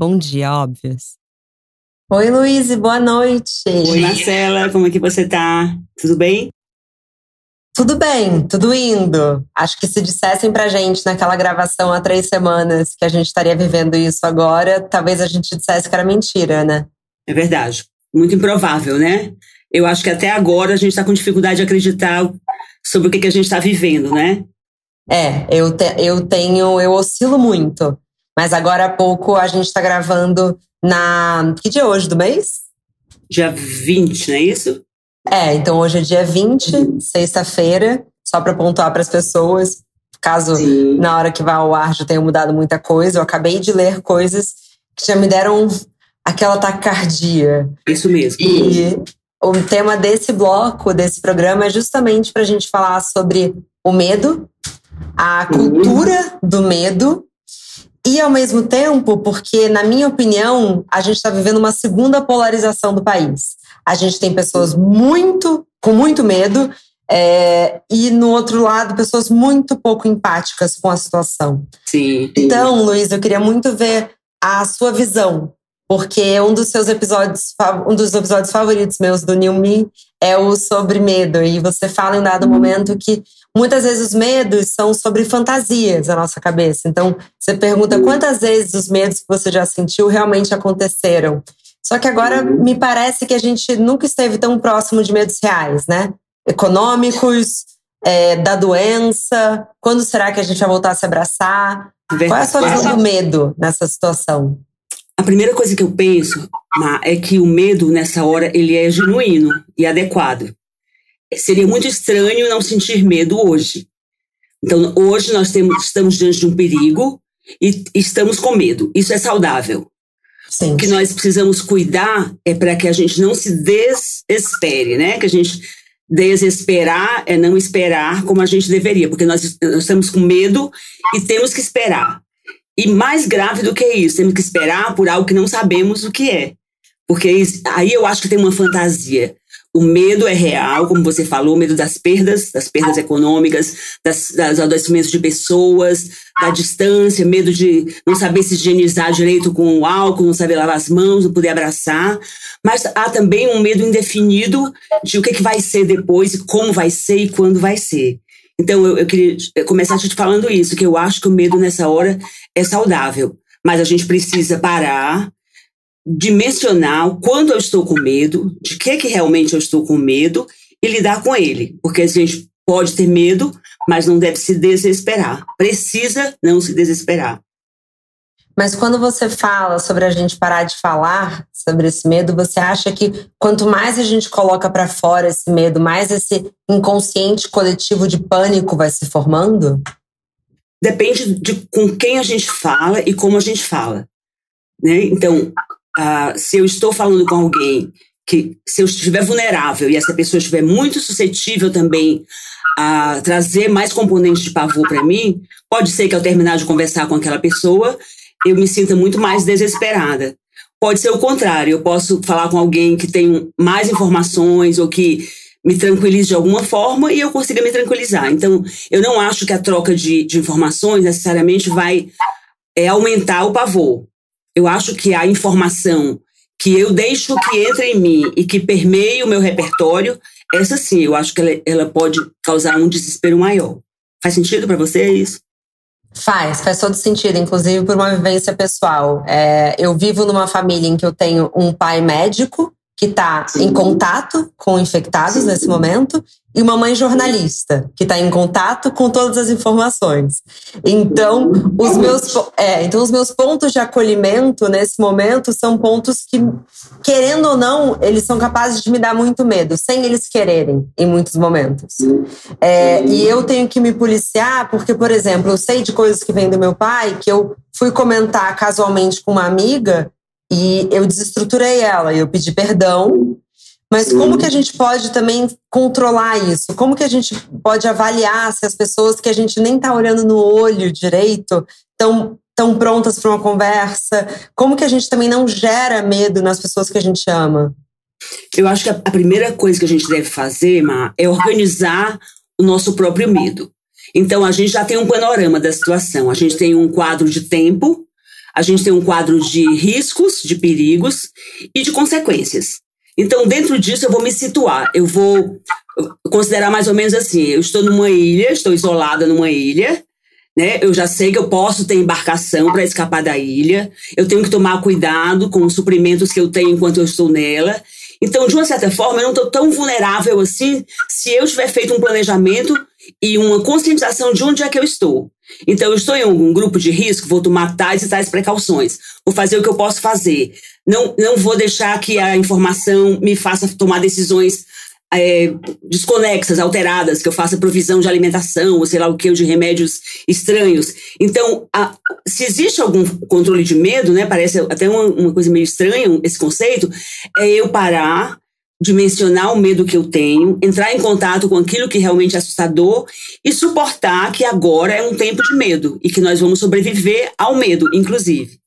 Bom dia, óbvios. Oi, Luíse, boa noite. Oi, Marcela, como é que você tá? Tudo bem? Tudo bem, tudo indo. Acho que se dissessem pra gente naquela gravação há 3 semanas que a gente estaria vivendo isso agora, talvez a gente dissesse que era mentira, né? É verdade. Muito improvável, né? Eu acho que até agora a gente está com dificuldade de acreditar sobre o que a gente está vivendo, né? Eu oscilo muito. Mas agora há pouco a gente tá gravando Que dia é hoje do mês? Dia 20, não é isso? Então hoje é dia 20, sexta-feira, só para pontuar para as pessoas, caso na hora que vá ao ar já tenha mudado muita coisa. Eu acabei de ler coisas que já me deram aquela taquicardia. Isso mesmo. E o tema desse bloco, desse programa, é justamente para a gente falar sobre o medo, a cultura do medo. E, ao mesmo tempo, porque, na minha opinião, a gente está vivendo uma segunda polarização do país. A gente tem pessoas com muito medo e, no outro lado, pessoas muito pouco empáticas com a situação. Sim. Então, Luiz, eu queria muito ver a sua visão, porque um dos episódios favoritos meus do New Me é o sobre medo. E você fala em um dado momento que muitas vezes os medos são sobre fantasias na nossa cabeça. Então, você pergunta quantas vezes os medos que você já sentiu realmente aconteceram. Só que agora me parece que a gente nunca esteve tão próximo de medos reais, né? Econômicos, da doença. Quando será que a gente vai voltar a se abraçar? Qual é a sua visão do medo nessa situação? A primeira coisa que eu penso, é que o medo, nessa hora, ele é genuíno e adequado. Seria muito estranho não sentir medo hoje. Então, hoje nós estamos diante de um perigo e estamos com medo. Isso é saudável. Sim. O que nós precisamos cuidar é para que a gente não se desespere, né? Que a gente desesperar é não esperar como a gente deveria, porque nós estamos com medo e temos que esperar. E mais grave do que isso, temos que esperar por algo que não sabemos o que é. Porque aí eu acho que tem uma fantasia. O medo é real, como você falou, o medo das perdas econômicas, dos adoecimentos de pessoas, da distância, medo de não saber se higienizar direito com o álcool, não saber lavar as mãos, não poder abraçar. Mas há também um medo indefinido de o que vai ser depois, como vai ser e quando vai ser. Então eu queria começar te falando isso, que eu acho que o medo nessa hora é saudável. Mas a gente precisa parar, dimensionar o quando eu estou com medo, de que realmente eu estou com medo e lidar com ele. Porque a gente pode ter medo, mas não deve se desesperar. Precisa não se desesperar. Mas quando você fala sobre a gente parar de falar sobre esse medo, você acha que quanto mais a gente coloca para fora esse medo, mais esse inconsciente coletivo de pânico vai se formando? Depende de com quem a gente fala e como a gente fala, né? Então, se eu estou falando com alguém se eu estiver vulnerável e essa pessoa estiver muito suscetível também a trazer mais componentes de pavor para mim, pode ser que ao terminar de conversar com aquela pessoa, eu me sinta muito mais desesperada. Pode ser o contrário, eu posso falar com alguém que tem mais informações ou que me tranquilize de alguma forma e eu consiga me tranquilizar. Então, eu não acho que a troca de informações necessariamente vai aumentar o pavor. Eu acho que a informação que eu deixo que entre em mim e que permeie o meu repertório, essa sim, eu acho que ela pode causar um desespero maior. Faz sentido para você isso? Faz todo sentido, inclusive por uma vivência pessoal. Eu vivo numa família em que eu tenho um pai médico que está em contato com infectados nesse momento e uma mãe jornalista que está em contato com todas as informações. Então, os meus pontos de acolhimento nesse momento são pontos que, querendo ou não, eles são capazes de me dar muito medo, sem eles quererem, em muitos momentos. E eu tenho que me policiar porque, por exemplo, eu sei de coisas que vêm do meu pai que eu fui comentar casualmente com uma amiga e eu desestruturei ela, e eu pedi perdão. Mas como que a gente pode também controlar isso? Como que a gente pode avaliar se as pessoas que a gente nem está olhando no olho direito estão prontas para uma conversa? Como que a gente também não gera medo nas pessoas que a gente ama? Eu acho que a primeira coisa que a gente deve fazer, Má, é organizar o nosso próprio medo. Então, a gente já tem um panorama da situação. A gente tem um quadro de tempo. a gente tem um quadro de riscos, de perigos e de consequências. Então, dentro disso, eu vou me situar. Eu vou considerar mais ou menos assim, eu estou numa ilha, estou isolada numa ilha, né? Eu já sei que eu posso ter embarcação para escapar da ilha, eu tenho que tomar cuidado com os suprimentos que eu tenho enquanto eu estou nela. Então, de uma certa forma, eu não estou tão vulnerável assim se eu tiver feito um planejamento e uma conscientização de onde é que eu estou. Então, eu estou em algum grupo de risco, vou tomar tais e tais precauções, vou fazer o que eu posso fazer. Não vou deixar que a informação me faça tomar decisões desconexas, alteradas, que eu faça provisão de alimentação, ou sei lá o que, de remédios estranhos. Então, se existe algum controle de medo, né, parece até uma coisa meio estranha esse conceito, é eu parar, dimensionar o medo que eu tenho, entrar em contato com aquilo que realmente é assustador e suportar que agora é um tempo de medo e que nós vamos sobreviver ao medo, inclusive.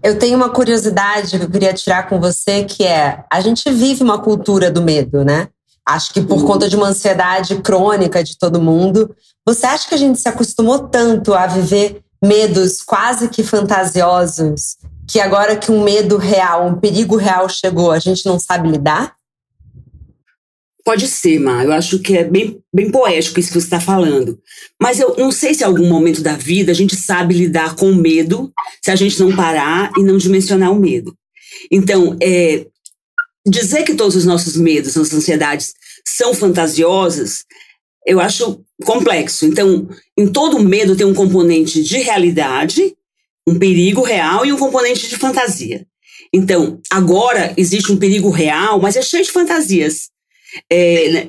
Eu tenho uma curiosidade que eu queria tirar com você, que é, a gente vive uma cultura do medo, né? Acho que por conta de uma ansiedade crônica de todo mundo. Você acha que a gente se acostumou tanto a viver medos quase que fantasiosos, que agora que um medo real, um perigo real chegou, a gente não sabe lidar? Pode ser, Mar. Eu acho que é bem poético isso que você está falando. Mas eu não sei se em algum momento da vida a gente sabe lidar com o medo se a gente não parar e não dimensionar o medo. Então, dizer que todos os nossos medos, nossas ansiedades são fantasiosas, eu acho complexo. Então, em todo medo tem um componente de realidade, um perigo real e um componente de fantasia. Então, agora existe um perigo real, mas é cheio de fantasias.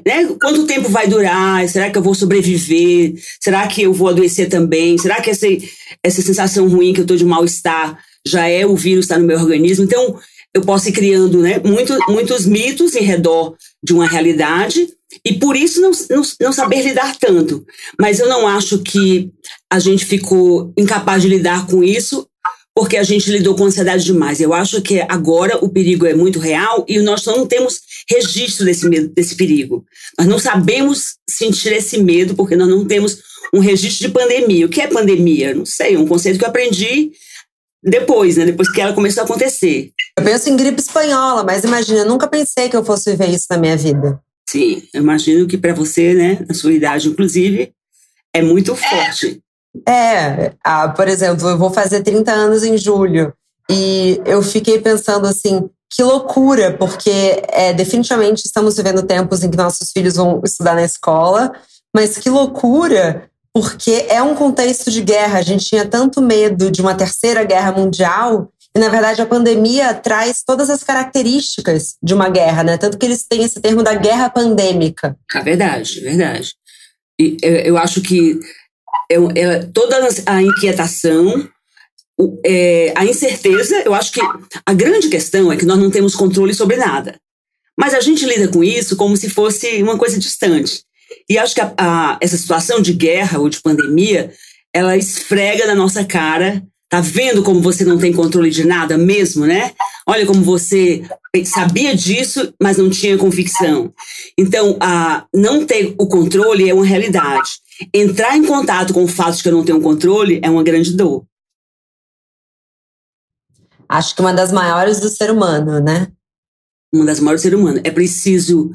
Né? Quanto tempo vai durar? Será que eu vou sobreviver? Será que eu vou adoecer também? Será que essa sensação ruim que eu estou de mal-estar já é o vírus que está no meu organismo? Então, eu posso ir criando, né, muitos mitos em redor de uma realidade e por isso não saber lidar tanto. Mas eu não acho que a gente ficou incapaz de lidar com isso porque a gente lidou com ansiedade demais. Eu acho que agora o perigo é muito real e nós não temos registro desse perigo. Nós não sabemos sentir esse medo porque nós não temos um registro de pandemia. O que é pandemia? Não sei, é um conceito que eu aprendi depois, né? Depois que ela começou a acontecer. Eu penso em gripe espanhola, mas imagina, eu nunca pensei que eu fosse viver isso na minha vida. Sim, eu imagino que para você, né, na sua idade, inclusive, é muito forte. Por exemplo, eu vou fazer 30 anos em julho e eu fiquei pensando assim, que loucura, porque definitivamente estamos vivendo tempos em que nossos filhos vão estudar na escola, mas que loucura, porque é um contexto de guerra. A gente tinha tanto medo de uma terceira guerra mundial e, na verdade, a pandemia traz todas as características de uma guerra, né? Tanto que eles têm esse termo da guerra pandêmica. É verdade. E eu acho que toda a inquietação, a incerteza, eu acho que a grande questão é que nós não temos controle sobre nada. Mas a gente lida com isso como se fosse uma coisa distante. E acho que essa situação de guerra ou de pandemia, ela esfrega na nossa cara. Tá vendo como você não tem controle de nada mesmo, né? Olha como você sabia disso, mas não tinha convicção. Então, não ter o controle é uma realidade. Entrar em contato com o fato de que eu não tenho controle é uma grande dor. Acho que uma das maiores do ser humano, né? Uma das maiores do ser humano. É preciso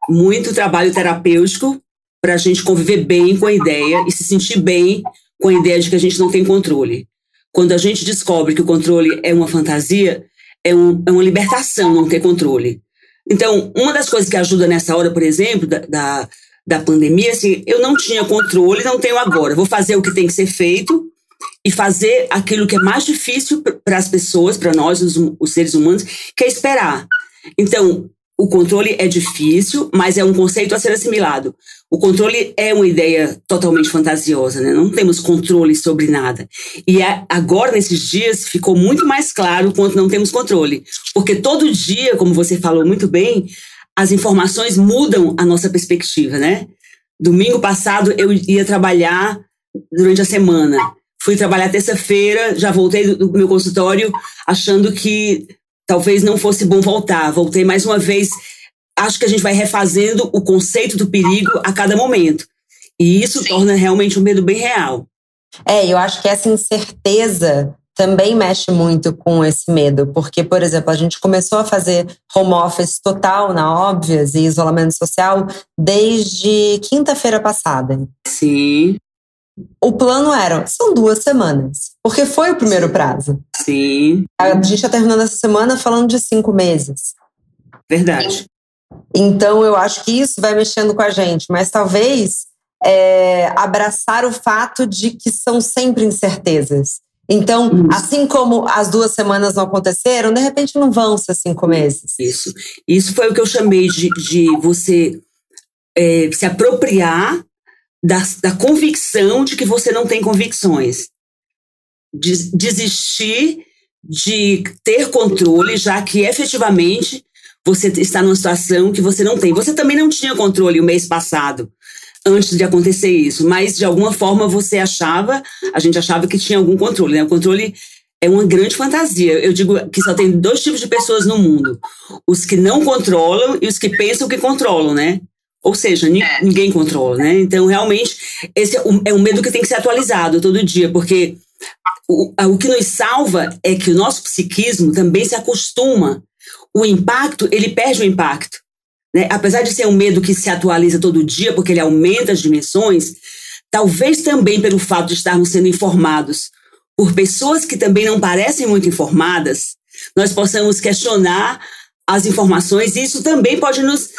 muito trabalho terapêutico para a gente conviver bem com a ideia e se sentir bem com a ideia de que a gente não tem controle. Quando a gente descobre que o controle é uma fantasia, é uma libertação não ter controle. Então, uma das coisas que ajuda nessa hora, por exemplo, da pandemia, assim, eu não tinha controle, não tenho agora. Vou fazer o que tem que ser feito e fazer aquilo que é mais difícil para as pessoas, para nós, os seres humanos, que é esperar. Então, o controle é difícil, mas é um conceito a ser assimilado. O controle é uma ideia totalmente fantasiosa, né? Não temos controle sobre nada. E agora, nesses dias, ficou muito mais claro o quanto não temos controle. Porque todo dia, como você falou muito bem, as informações mudam a nossa perspectiva, né? Domingo passado, eu ia trabalhar durante a semana. Fui trabalhar terça-feira, já voltei do meu consultório achando que talvez não fosse bom voltar. Voltei mais uma vez. Acho que a gente vai refazendo o conceito do perigo a cada momento. E isso torna realmente um medo bem real. Eu acho que essa incerteza também mexe muito com esse medo. Porque, por exemplo, a gente começou a fazer home office total na Óbvias e isolamento social desde quinta-feira passada. Sim. O plano são 2 semanas, porque foi o primeiro prazo. Sim. A gente está terminando essa semana falando de 5 meses. Verdade. Então, eu acho que isso vai mexendo com a gente, mas talvez abraçar o fato de que são sempre incertezas. Então, assim como as 2 semanas não aconteceram, de repente não vão ser 5 meses. Isso foi o que eu chamei de você se apropriar da convicção de que você não tem convicções. Desistir de ter controle, já que efetivamente você está numa situação que você não tem. Você também não tinha controle o mês passado, antes de acontecer isso, mas de alguma forma a gente achava que tinha algum controle, né? O controle é uma grande fantasia. Eu digo que só tem 2 tipos de pessoas no mundo: os que não controlam e os que pensam que controlam, né? Ou seja, ninguém controla, né? Então, realmente, esse é um medo que tem que ser atualizado todo dia, porque o que nos salva é que o nosso psiquismo também se acostuma. O impacto, ele perde o impacto, né? Apesar de ser um medo que se atualiza todo dia, porque ele aumenta as dimensões, talvez também pelo fato de estarmos sendo informados por pessoas que também não parecem muito informadas, nós possamos questionar as informações, e isso também pode nos...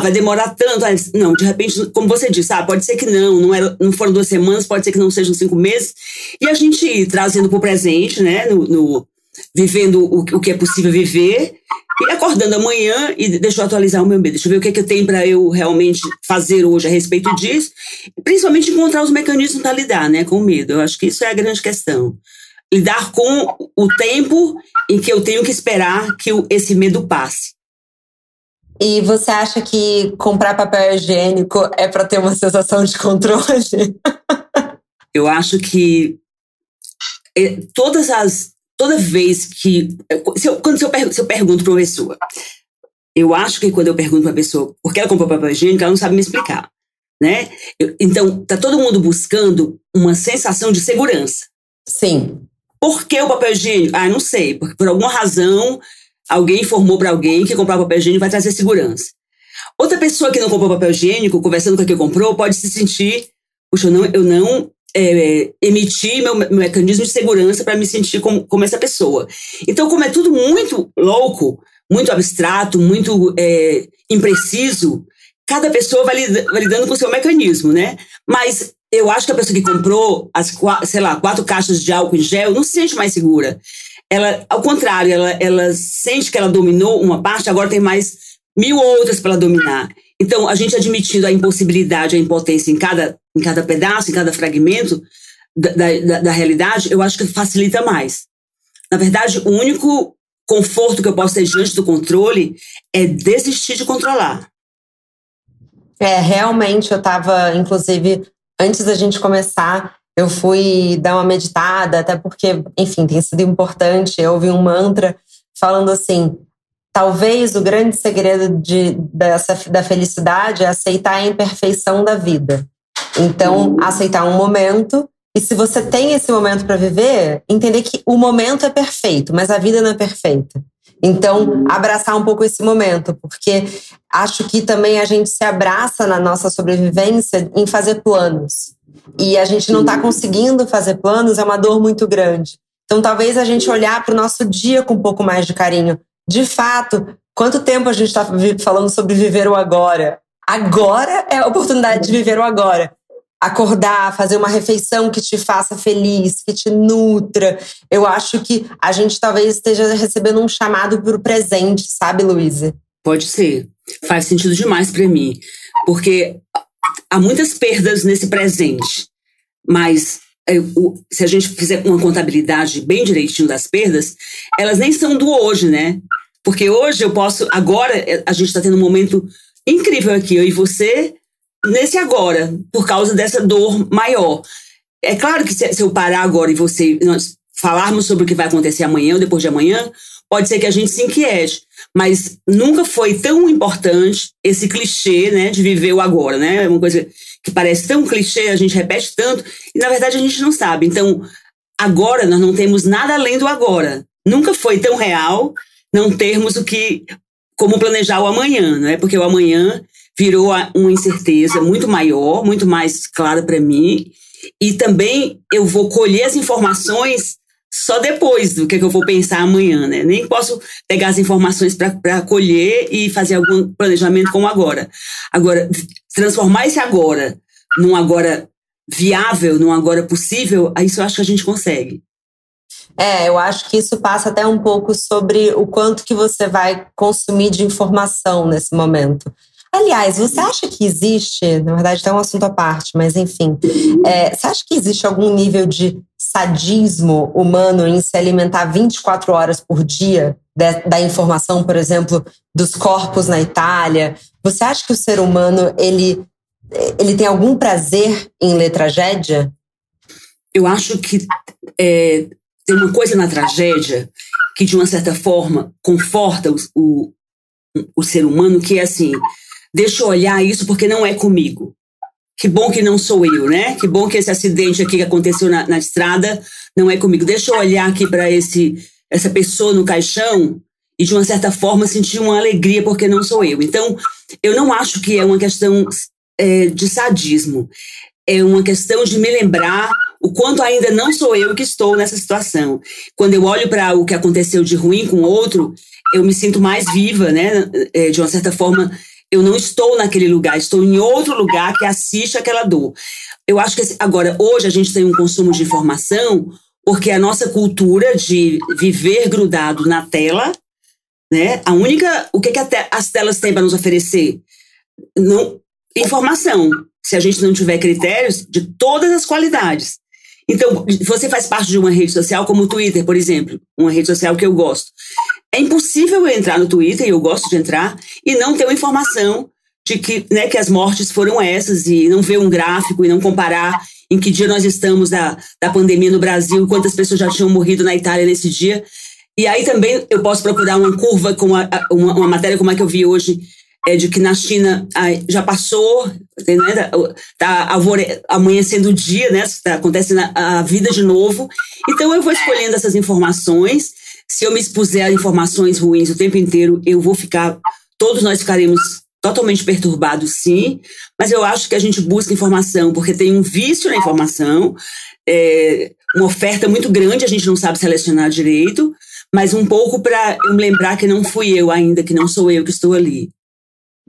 vai demorar tanto. Não, de repente, como você disse, pode ser que não foram 2 semanas, pode ser que não sejam 5 meses, e a gente ir trazendo para o presente, né, vivendo o que é possível viver, e acordando amanhã, e deixa eu atualizar o meu medo, deixa eu ver o que eu tenho para eu realmente fazer hoje a respeito disso, e principalmente encontrar os mecanismos para lidar, né, com o medo. Eu acho que isso é a grande questão. Lidar com o tempo em que eu tenho que esperar que esse medo passe. E você acha que comprar papel higiênico é para ter uma sensação de controle? Eu acho que toda vez que... Se eu pergunto para uma pessoa, eu acho que quando eu pergunto para uma pessoa por que ela comprou papel higiênico, ela não sabe me explicar, né? Então, tá todo mundo buscando uma sensação de segurança. Sim. Por que o papel higiênico? Não sei. Porque por alguma razão, alguém informou para alguém que comprar papel higiênico vai trazer segurança. Outra pessoa que não comprou papel higiênico, conversando com a que comprou, pode se sentir... Puxa, eu não emiti meu mecanismo de segurança para me sentir como essa pessoa. Então, como é tudo muito louco, muito abstrato, muito impreciso, cada pessoa vai lidando com o seu mecanismo, né? Mas eu acho que a pessoa que comprou as 4 caixas de álcool em gel não se sente mais segura. Ela, ao contrário, ela sente que ela dominou uma parte, agora tem mais 1000 outras para ela dominar. Então, a gente admitindo a impossibilidade, a impotência em cada pedaço, em cada fragmento da realidade, eu acho que facilita mais. Na verdade, o único conforto que eu posso ter diante do controle é desistir de controlar. Realmente, eu estava, inclusive, antes da gente começar, eu fui dar uma meditada, até porque, enfim, tem sido importante. Eu ouvi um mantra falando assim: talvez o grande segredo da felicidade é aceitar a imperfeição da vida. Então, aceitar um momento, e se você tem esse momento para viver, entender que o momento é perfeito, mas a vida não é perfeita. Então, abraçar um pouco esse momento, porque acho que também a gente se abraça na nossa sobrevivência em fazer planos. E a gente não está conseguindo fazer planos, é uma dor muito grande. Então, talvez a gente olhar para o nosso dia com um pouco mais de carinho. De fato, quanto tempo a gente está falando sobre viver o agora? Agora é a oportunidade de viver o agora. Acordar, fazer uma refeição que te faça feliz, que te nutra. Eu acho que a gente talvez esteja recebendo um chamado para o presente, sabe, Luísa? Pode ser. Faz sentido demais para mim. Porque há muitas perdas nesse presente. Mas se a gente fizer uma contabilidade bem direitinho das perdas, elas nem são do hoje, né? Porque hoje eu posso... Agora a gente está tendo um momento incrível aqui, eu e você... nesse agora, por causa dessa dor maior. É claro que se eu parar agora e nós falarmos sobre o que vai acontecer amanhã ou depois de amanhã, pode ser que a gente se inquiete, mas nunca foi tão importante esse clichê, né, de viver o agora, né? É uma coisa que parece tão clichê, a gente repete tanto, e na verdade a gente não sabe. Então, agora nós não temos nada além do agora. Nunca foi tão real não termos como planejar o amanhã, não é? Porque o amanhã virou uma incerteza muito maior, muito mais clara para mim, e também eu vou colher as informações só depois do que eu vou pensar amanhã, né? Nem posso pegar as informações para colher e fazer algum planejamento como agora. Agora, transformar esse agora num agora viável, num agora possível, isso eu acho que a gente consegue. Eu acho que isso passa até um pouco sobre o quanto que você vai consumir de informação nesse momento. Aliás, você acha que existe, na verdade é um assunto à parte, mas enfim, você acha que existe algum nível de sadismo humano em se alimentar 24 horas por dia da informação, por exemplo, dos corpos na Itália? Você acha que o ser humano, ele tem algum prazer em ler tragédia? Eu acho que tem uma coisa na tragédia que, de uma certa forma, conforta o ser humano, que é assim, deixa eu olhar isso porque não é comigo. Que bom que não sou eu, né? Que bom que esse acidente aqui que aconteceu na estrada não é comigo. Deixa eu olhar aqui para essa pessoa no caixão e, de uma certa forma, sentir uma alegria porque não sou eu. Então, eu não acho que é uma questão de sadismo. É uma questão de me lembrar o quanto ainda não sou eu que estou nessa situação. Quando eu olho para o que aconteceu de ruim com o outro, eu me sinto mais viva, né? De uma certa forma, eu não estou naquele lugar, estou em outro lugar que assiste aquela dor. Eu acho que, agora, hoje a gente tem um consumo de informação porque a nossa cultura de viver grudado na tela, né? O que as telas têm para nos oferecer? Informação. Se a gente não tiver critérios de todas as qualidades. Então, você faz parte de uma rede social como o Twitter, por exemplo, uma rede social que eu gosto. É impossível eu entrar no Twitter, e eu gosto de entrar, e não ter uma informação de que as mortes foram essas, e não ver um gráfico, e não comparar em que dia nós estamos da pandemia no Brasil, quantas pessoas já tinham morrido na Itália nesse dia. E aí também eu posso procurar uma curva, com uma matéria como a que eu vi hoje, de que na China já passou, né, tá amanhecendo o dia, né, acontece a vida de novo. Então eu vou escolhendo essas informações. Se eu me expuser a informações ruins o tempo inteiro, todos nós ficaremos totalmente perturbados, sim, mas eu acho que a gente busca informação porque tem um vício na informação, uma oferta muito grande, a gente não sabe selecionar direito, mas um pouco para eu me lembrar que não fui eu ainda, que não sou eu que estou ali.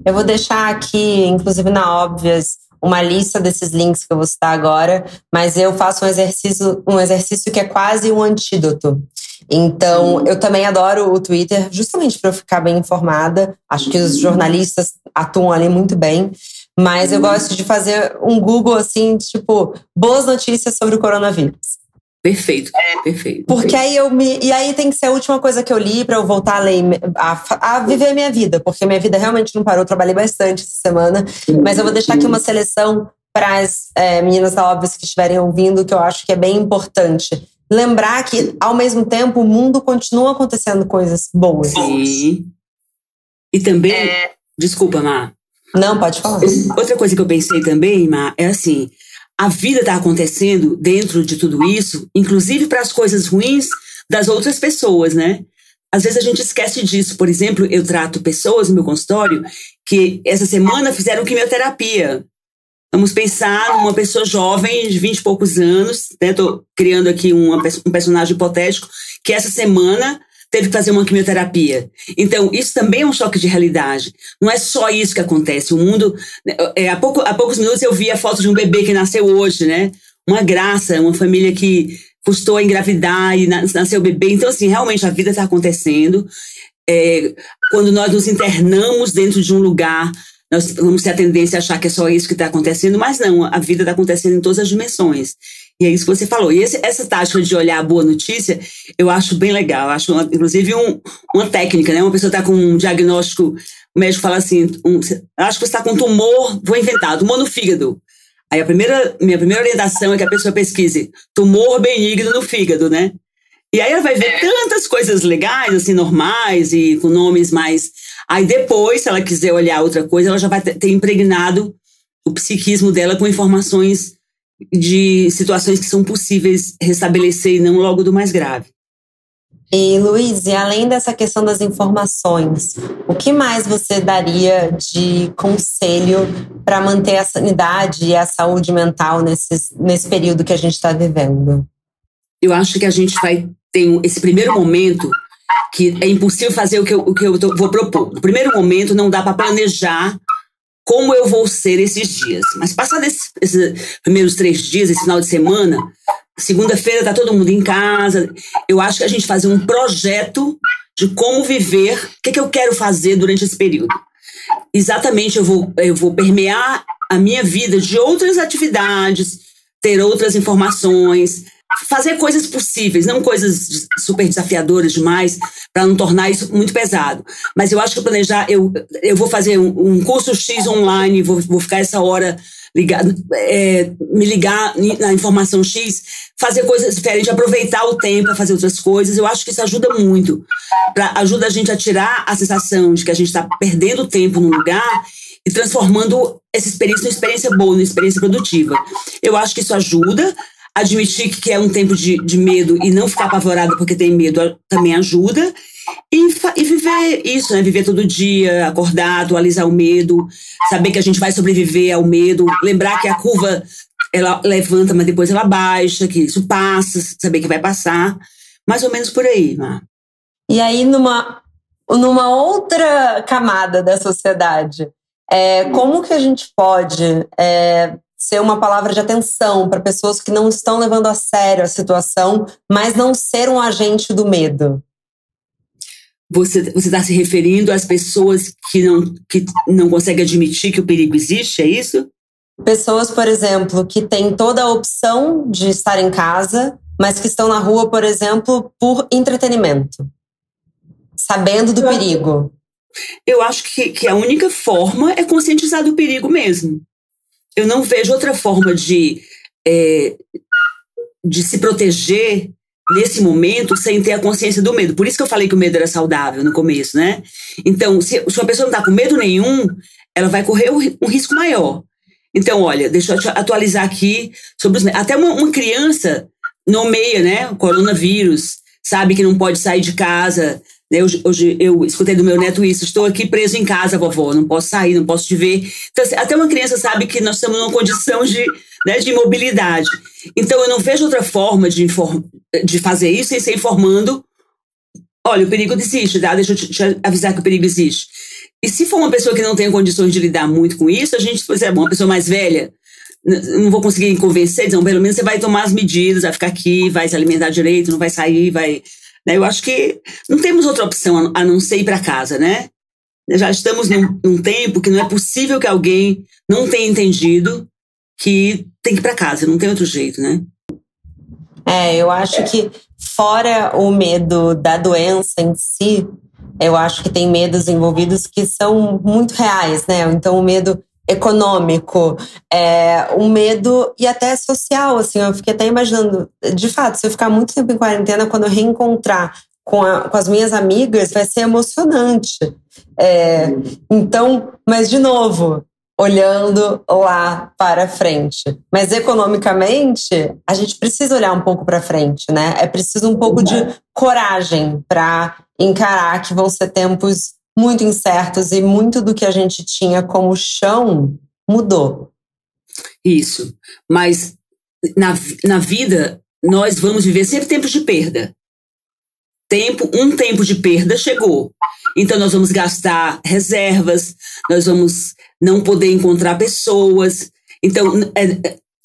Eu vou deixar aqui, inclusive na Óbvias, uma lista desses links que eu vou citar agora, mas eu faço um exercício que é quase um antídoto. Então, eu também adoro o Twitter, justamente para eu ficar bem informada. Acho que os jornalistas atuam ali muito bem, mas eu gosto de fazer um Google, assim, tipo, boas notícias sobre o coronavírus. Perfeito, perfeito. Porque aí e aí tem que ser a última coisa que eu li para eu voltar a ler, a viver a minha vida, porque minha vida realmente não parou. Eu trabalhei bastante essa semana, mas eu vou deixar aqui uma seleção para as meninas da Óbvias que estiverem ouvindo, que eu acho que é bem importante. Lembrar que, ao mesmo tempo, o mundo continua acontecendo coisas boas. Sim. E também... Desculpa, Má. Não, pode falar. Outra coisa que eu pensei também, Má, é assim... A vida está acontecendo dentro de tudo isso, inclusive para as coisas ruins das outras pessoas, né? Às vezes a gente esquece disso. Por exemplo, eu trato pessoas no meu consultório que essa semana fizeram quimioterapia. Vamos pensar numa pessoa jovem de 20 e poucos anos, né? Estou criando aqui um personagem hipotético, que essa semana teve que fazer uma quimioterapia. Então, isso também é um choque de realidade. Não é só isso que acontece. O mundo... há poucos minutos eu vi a foto de um bebê que nasceu hoje, né? Uma graça, uma família que custou a engravidar e nasceu o bebê. Então, assim, realmente a vida está acontecendo. Quando nós nos internamos dentro de um lugar, nós vamos ter a tendência a achar que é só isso que está acontecendo, mas não, a vida está acontecendo em todas as dimensões. E é isso que você falou. E essa tática de olhar a boa notícia, eu acho bem legal. Eu acho, inclusive, uma técnica, né? Uma pessoa está com um diagnóstico, o médico fala assim, acho que você está com tumor, vou inventar, tumor no fígado. Aí minha primeira orientação é que a pessoa pesquise tumor benigno no fígado, né? E aí ela vai ver tantas coisas legais, assim, normais e com nomes mais... Aí depois, se ela quiser olhar outra coisa, ela já vai ter impregnado o psiquismo dela com informações de situações que são possíveis restabelecer e não logo do mais grave. E, Luiz, e além dessa questão das informações, o que mais você daria de conselho para manter a sanidade e a saúde mental nesse período que a gente está vivendo? Eu acho que a gente vai ter esse primeiro momento que é impossível fazer o que eu vou propor. No primeiro momento, não dá para planejar como eu vou ser esses dias. Mas passados esses primeiros 3 dias, esse final de semana, segunda-feira tá todo mundo em casa, eu acho que a gente fazer um projeto de como viver, o que eu quero fazer durante esse período. Exatamente, eu vou permear a minha vida de outras atividades, ter outras informações, fazer coisas possíveis, não coisas super desafiadoras demais, para não tornar isso muito pesado. Mas eu acho que planejar, eu vou fazer um curso X online, vou ficar essa hora ligado, me ligar na informação X, fazer coisas diferentes, aproveitar o tempo para fazer outras coisas. Eu acho que isso ajuda muito, ajuda a gente a tirar a sensação de que a gente está perdendo tempo num lugar e transformando essa experiência numa experiência boa, numa experiência produtiva. Eu acho que isso ajuda. Admitir que é um tempo de medo e não ficar apavorado porque tem medo também ajuda. E viver isso, né? Viver todo dia, acordar, atualizar o medo, saber que a gente vai sobreviver ao medo, lembrar que a curva ela levanta, mas depois ela baixa, que isso passa, saber que vai passar. Mais ou menos por aí, Mar. E aí, numa outra camada da sociedade, como que a gente pode ser uma palavra de atenção para pessoas que não estão levando a sério a situação, mas não ser um agente do medo? Você está se referindo às pessoas que não conseguem admitir que o perigo existe, é isso? Pessoas, por exemplo, que têm toda a opção de estar em casa, mas que estão na rua, por exemplo, por entretenimento, sabendo do perigo. Eu acho que a única forma é conscientizar do perigo mesmo. Eu não vejo outra forma de se proteger nesse momento sem ter a consciência do medo. Por isso que eu falei que o medo era saudável no começo, né? Então, se uma pessoa não está com medo nenhum, ela vai correr um risco maior. Então, olha, deixa eu te atualizar aqui sobre os medos. Até uma criança nomeia, né, o coronavírus, sabe que não pode sair de casa. Hoje eu escutei do meu neto isso: estou aqui preso em casa, vovó, não posso sair, não posso te ver. Então, até uma criança sabe que nós estamos numa condição de imobilidade. Então, eu não vejo outra forma de fazer isso sem ser informando: olha, o perigo existe, tá? Deixa eu te avisar que o perigo existe. E se for uma pessoa que não tem condições de lidar muito com isso, a gente, por exemplo, uma pessoa mais velha, não vou conseguir convencer, então, pelo menos você vai tomar as medidas, vai ficar aqui, vai se alimentar direito, não vai sair, vai... Eu acho que não temos outra opção a não ser ir para casa, né? Já estamos num tempo que não é possível que alguém não tenha entendido que tem que ir para casa, não tem outro jeito, né? Eu acho que fora o medo da doença em si, eu acho que tem medos envolvidos que são muito reais, né? Então o medo econômico, um medo e até social, assim, eu fiquei até imaginando, de fato, se eu ficar muito tempo em quarentena, quando eu reencontrar com as minhas amigas, vai ser emocionante. Então, mas de novo, olhando lá para frente. Mas economicamente, a gente precisa olhar um pouco para frente, né? É preciso um pouco de coragem para encarar que vão ser tempos muito incertos e muito do que a gente tinha como chão mudou. Isso. Mas na vida, nós vamos viver sempre tempos de perda. Um tempo de perda chegou. Então, nós vamos gastar reservas, nós vamos não poder encontrar pessoas. Então,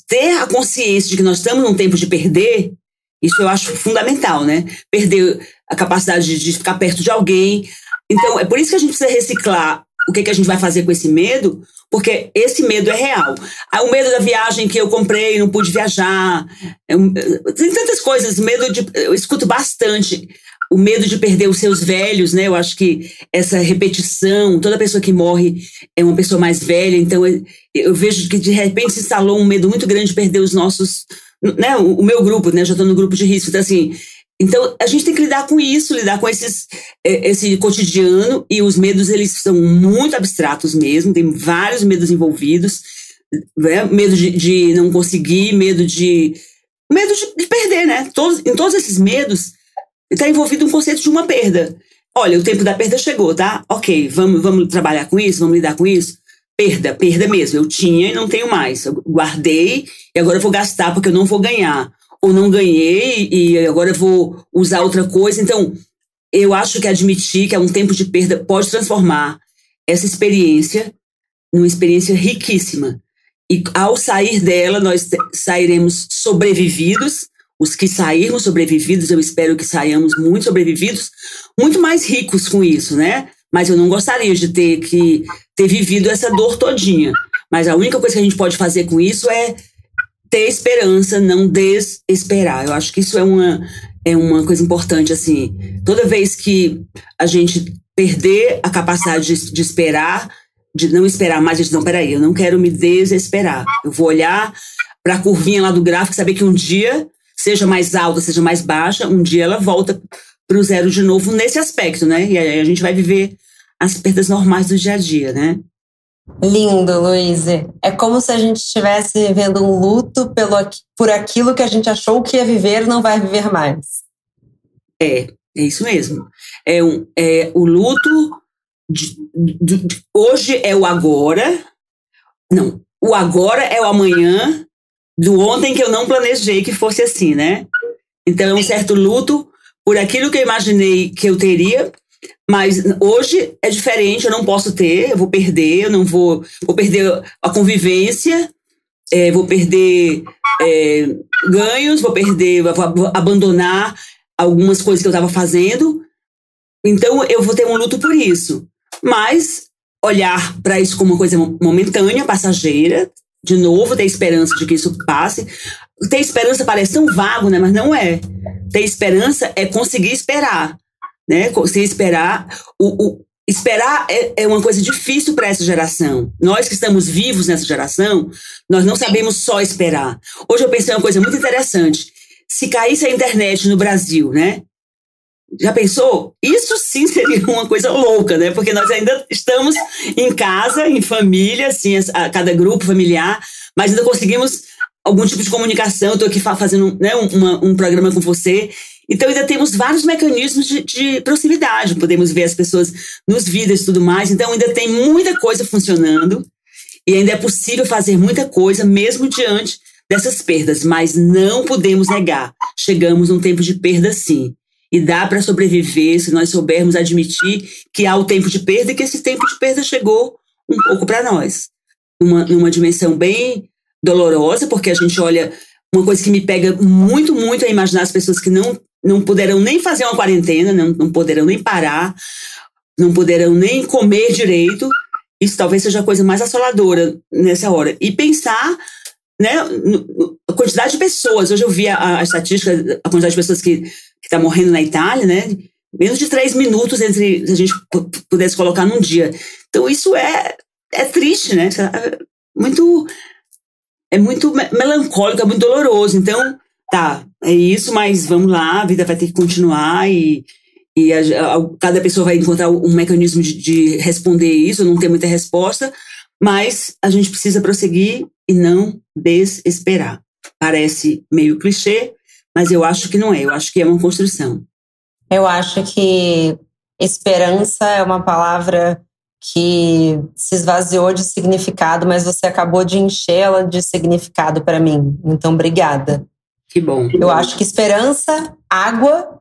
ter a consciência de que nós estamos num tempo de perder, isso eu acho fundamental, né? Perder a capacidade de ficar perto de alguém. Então, é por isso que a gente precisa reciclar o que a gente vai fazer com esse medo, porque esse medo é real. O medo da viagem que eu comprei, não pude viajar. Tem tantas coisas. Eu escuto bastante o medo de perder os seus velhos, né? Eu acho que essa repetição, toda pessoa que morre é uma pessoa mais velha, então eu vejo que de repente se instalou um medo muito grande de perder os nossos, né? O meu grupo, né? Já estou no grupo de risco, então assim... Então, a gente tem que lidar com isso, lidar com esse cotidiano, e os medos, eles são muito abstratos mesmo, tem vários medos envolvidos, né? Medo de não conseguir, medo de perder, né? Em todos esses medos está envolvido um conceito de uma perda. Olha, o tempo da perda chegou, tá? Ok, vamos trabalhar com isso, vamos lidar com isso. Perda mesmo. Eu tinha e não tenho mais. Eu guardei e agora eu vou gastar porque eu não vou ganhar. Ou não ganhei e agora eu vou usar outra coisa. Então, eu acho que admitir que é um tempo de perda pode transformar essa experiência numa experiência riquíssima. E ao sair dela, nós sairemos sobrevividos. Os que sairmos sobrevividos, eu espero que saiamos muito sobrevividos, muito mais ricos com isso, né? Mas eu não gostaria de ter vivido essa dor todinha. Mas a única coisa que a gente pode fazer com isso é ter esperança, não desesperar. Eu acho que isso é uma coisa importante, assim. Toda vez que a gente perder a capacidade de esperar, de não esperar mais, a gente, não, peraí, eu não quero me desesperar. Eu vou olhar para a curvinha lá do gráfico e saber que um dia, seja mais alta, seja mais baixa, um dia ela volta para o zero de novo nesse aspecto, né? E aí a gente vai viver as perdas normais do dia a dia, né? Lindo, Luíse. É como se a gente estivesse vivendo um luto por aquilo que a gente achou que ia viver e não vai viver mais. É isso mesmo. O luto hoje é o agora. Não, o agora é o amanhã do ontem que eu não planejei que fosse assim, né? Então é um certo luto por aquilo que eu imaginei que eu teria, mas hoje é diferente, eu não posso ter, eu vou perder, eu não vou perder a convivência, vou perder ganhos, vou abandonar algumas coisas que eu estava fazendo, então eu vou ter um luto por isso. Mas olhar para isso como uma coisa momentânea, passageira, de novo, ter esperança de que isso passe. Ter esperança parece tão vago, né? Mas não é. Ter esperança é conseguir esperar, né? Conseguir esperar. Esperar é uma coisa difícil para essa geração. Nós que estamos vivos nessa geração, nós não sabemos só esperar. Hoje eu pensei uma coisa muito interessante. Se caísse a internet no Brasil, né? Já pensou? Isso sim seria uma coisa louca, né? Porque nós ainda estamos em casa, em família, assim, cada grupo familiar, mas ainda conseguimos algum tipo de comunicação. Estou aqui fazendo, né, um programa com você. Então ainda temos vários mecanismos de proximidade. Podemos ver as pessoas nos vídeos e tudo mais. Então ainda tem muita coisa funcionando e ainda é possível fazer muita coisa mesmo diante dessas perdas. Mas não podemos negar. Chegamos num tempo de perda, sim. E dá para sobreviver se nós soubermos admitir que há o tempo de perda e que esse tempo de perda chegou um pouco para nós. Numa dimensão bem dolorosa, porque a gente olha... Uma coisa que me pega muito, muito é imaginar as pessoas que não poderão nem fazer uma quarentena, não poderão nem parar, não poderão nem comer direito. Isso talvez seja a coisa mais assoladora nessa hora. E pensar, né, a quantidade de pessoas. Hoje eu vi a estatística, a quantidade de pessoas que está morrendo na Itália, né? Menos de 3 minutos se a gente pudesse colocar num dia. Então isso é triste, né? É muito melancólico, é muito doloroso. Então, tá, é isso, mas vamos lá, a vida vai ter que continuar e cada pessoa vai encontrar um mecanismo de responder isso, não tem muita resposta, mas a gente precisa prosseguir e não desesperar. Parece meio clichê, mas eu acho que não é, eu acho que é uma construção. Eu acho que esperança é uma palavra que se esvaziou de significado, mas você acabou de enchê-la de significado para mim. Então, obrigada. Que bom. Eu acho que esperança, água,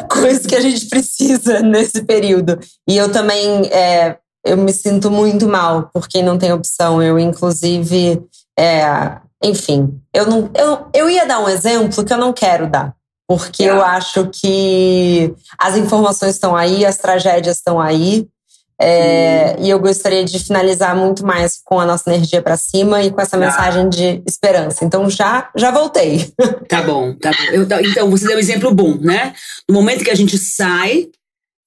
coisa que a gente precisa nesse período. E eu também, eu me sinto muito mal por quem não tem opção. Eu, inclusive, enfim, eu ia dar um exemplo que eu não quero dar. Porque eu acho que as informações estão aí, as tragédias estão aí. E eu gostaria de finalizar muito mais com a nossa energia para cima e com essa mensagem de esperança. Então, já voltei. Tá bom. Então, você deu um exemplo bom, né? No momento que a gente sai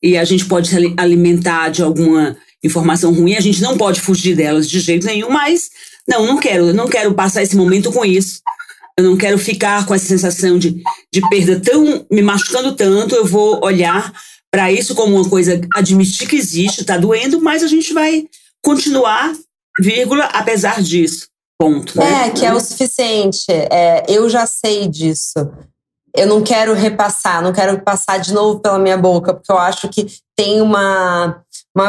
e a gente pode se alimentar de alguma informação ruim, a gente não pode fugir delas de jeito nenhum, mas eu não quero passar esse momento com isso. Eu não quero ficar com essa sensação de perda me machucando tanto. Eu vou olhar para isso como uma coisa, admitir que existe, está doendo, mas a gente vai continuar vírgula, apesar disso. Ponto. Né? Que é o suficiente. Eu já sei disso. Eu não quero repassar, não quero passar de novo pela minha boca, porque eu acho que tem uma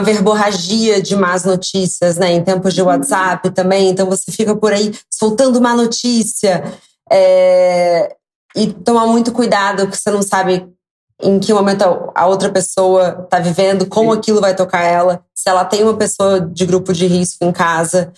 verborragia de más notícias, né? Em tempos de WhatsApp também. Então você fica por aí soltando má notícia. E tomar muito cuidado, porque você não sabe em que momento a outra pessoa está vivendo, como aquilo vai tocar ela, se ela tem uma pessoa de grupo de risco em casa.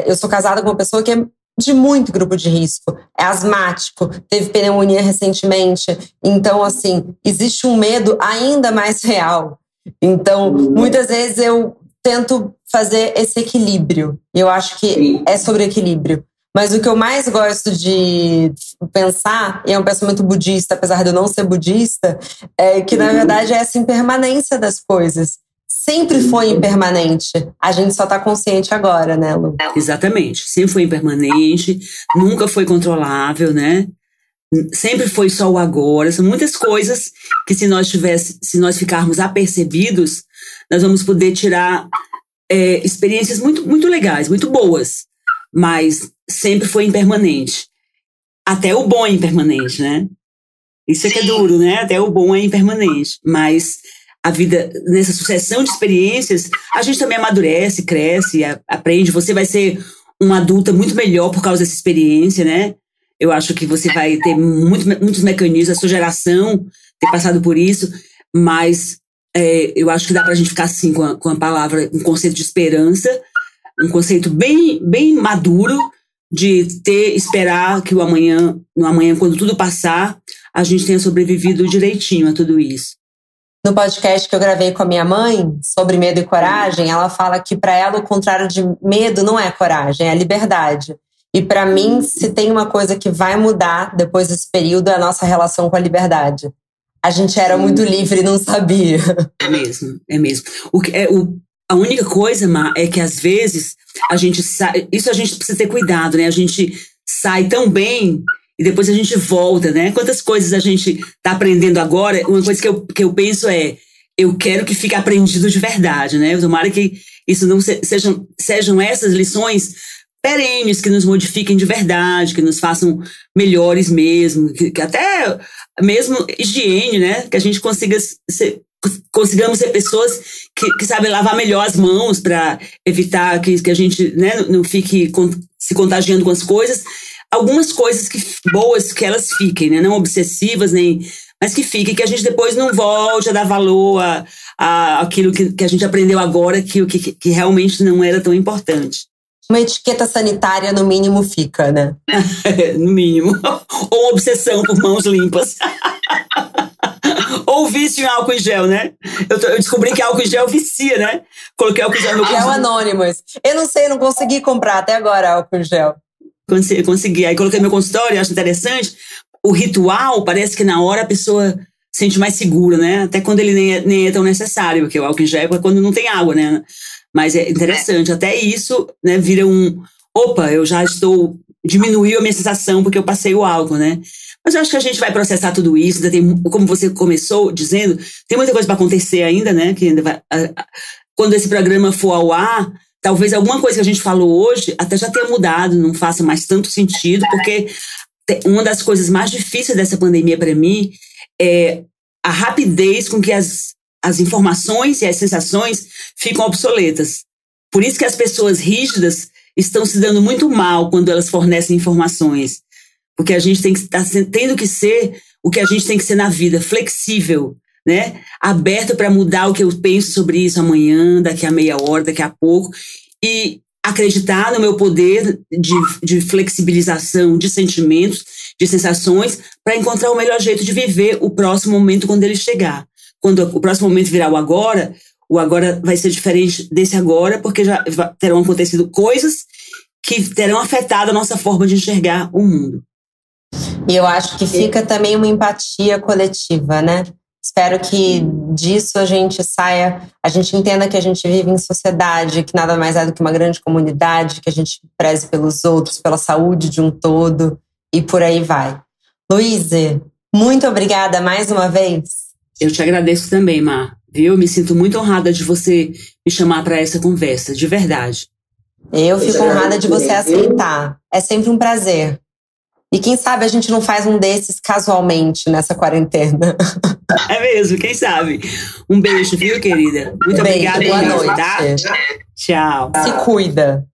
Eu sou casada com uma pessoa que é de muito grupo de risco, é asmático, teve pneumonia recentemente. Então, assim, existe um medo ainda mais real. Então, muitas vezes eu tento fazer esse equilíbrio. E eu acho que é sobre equilíbrio. Mas o que eu mais gosto de pensar, e é um pensamento budista, apesar de eu não ser budista, é que, na verdade, é essa impermanência das coisas. Sempre foi impermanente. A gente só está consciente agora, né, Lu? Exatamente. Sempre foi impermanente, nunca foi controlável, né? Sempre foi só o agora. São muitas coisas que se nós ficarmos apercebidos, nós vamos poder tirar experiências muito, muito legais, muito boas. Mas sempre foi impermanente. Até o bom é impermanente, né? Isso é que é duro, né? Até o bom é impermanente. Mas a vida, nessa sucessão de experiências, a gente também amadurece, cresce, aprende. Você vai ser uma adulta muito melhor por causa dessa experiência, né? Eu acho que você vai ter muitos mecanismos, a sua geração ter passado por isso, mas eu acho que dá pra gente ficar assim com a palavra, um conceito de esperança, um conceito bem, bem maduro de esperar que no amanhã, quando tudo passar, a gente tenha sobrevivido direitinho a tudo isso. No podcast que eu gravei com a minha mãe sobre medo e coragem, ela fala que para ela o contrário de medo não é coragem, é liberdade. E para mim, se tem uma coisa que vai mudar depois desse período, é a nossa relação com a liberdade. A gente era muito livre e não sabia. É mesmo. A única coisa, Má, é que às vezes a gente sai. Isso a gente precisa ter cuidado, né? A gente sai tão bem e depois a gente volta, né? Quantas coisas a gente tá aprendendo agora? Uma coisa que eu penso eu quero que fique aprendido de verdade, né? Tomara que isso não sejam essas lições perenes que nos modifiquem de verdade, que nos façam melhores mesmo, que até mesmo higiene, né? Que a gente consigamos ser pessoas que sabem lavar melhor as mãos para evitar que a gente, né, não fique se contagiando com as coisas. Algumas coisas boas que elas fiquem, né? Não obsessivas, mas que fiquem, que a gente depois não volte a dar valor a aquilo que a gente aprendeu agora, que realmente não era tão importante. Uma etiqueta sanitária, no mínimo, fica, né? No mínimo. Ou obsessão por mãos limpas. Ou vício em álcool em gel, né? Eu descobri que álcool em gel vicia, né? Coloquei álcool em gel no Gel Anonymous. Eu não sei, não consegui comprar até agora álcool em gel. Consegui. Aí coloquei no meu consultório, acho interessante. O ritual, parece que na hora a pessoa se sente mais segura, né? Até quando ele nem é tão necessário, porque o álcool em gel é quando não tem água, né? Mas é interessante, até isso, né, vira eu já diminuiu a minha sensação porque eu passei o álcool, né? Mas eu acho que a gente vai processar tudo isso, como você começou dizendo, tem muita coisa para acontecer ainda, né? Que ainda vai, quando esse programa for ao ar, talvez alguma coisa que a gente falou hoje até já tenha mudado, não faça mais tanto sentido, porque uma das coisas mais difíceis dessa pandemia para mim é a rapidez com que as informações e as sensações ficam obsoletas. Por isso que as pessoas rígidas estão se dando muito mal quando elas fornecem informações. Porque a gente tem que estar tendo que ser o que a gente tem que ser na vida, flexível, né? Aberto para mudar o que eu penso sobre isso amanhã, daqui a meia hora, daqui a pouco, e acreditar no meu poder de flexibilização de sentimentos, de sensações, para encontrar o melhor jeito de viver o próximo momento quando ele chegar. Quando o próximo momento virar o agora vai ser diferente desse agora, porque já terão acontecido coisas que terão afetado a nossa forma de enxergar o mundo. E eu acho que fica também uma empatia coletiva, né? Espero que disso a gente saia, a gente entenda que a gente vive em sociedade, que nada mais é do que uma grande comunidade, que a gente preze pelos outros, pela saúde de um todo, e por aí vai. Luíse, muito obrigada mais uma vez. Eu te agradeço também, Má. Viu? Me sinto muito honrada de você me chamar para essa conversa, de verdade. Eu fico honrada de você aceitar. É sempre um prazer. E quem sabe a gente não faz um desses casualmente nessa quarentena. É mesmo, quem sabe? Um beijo, viu, querida? Muito obrigada. Boa noite. Tá? Tchau. Se cuida.